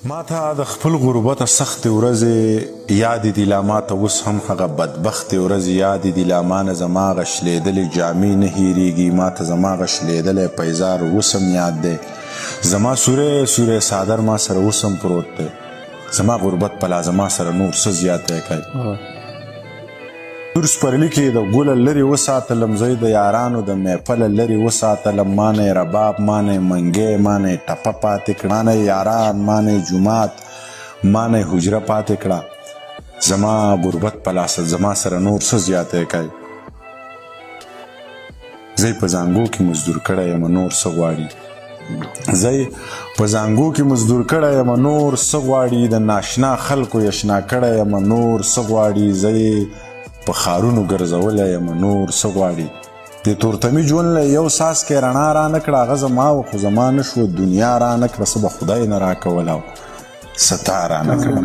ما ته د خپل غربته سختې ورځې یادې دي لا ما ته اوس هم هغه بدبختې ورځې یادې دي لا ما نه زما هغه شلېدلې جامې نه هېرېږي ما ته زما هغه شلېدلی پیزار اوس هم یاد دی زما سوری سوری څادر ما سره اوس هم پروت دی زما غربت په لا زما سره نور څه زیاتی کوي تور سپرلي کې د ګله لرې وساتلم زه د یارانو د محفله لرې وساتلم ما نه یې رباب ما نه یې منګی ما نه یې ټپه پاتې کړه ما نه یې یاران ما نه یې جومات ما نه یې حجره پاتې کړه زما غربت په لاس زما سره نور څه زیاتی کوي زه په زانګو کې مزدور کړی یم نور څه غواړي زه په زانګو کې مزدور کړی یم نور څه غواړي د ناشنا خلکو یشنا کړی یم نور څه غواړي زه په ښارونو ګرځولی یم نور څه غواړي د تورتمي ژوند له یو څاڅکی رڼا رانه کړه هغه زما و خو زما نه شوه دنیا رانه کړه څه به خدای نه راکول او څه تا رانه کړه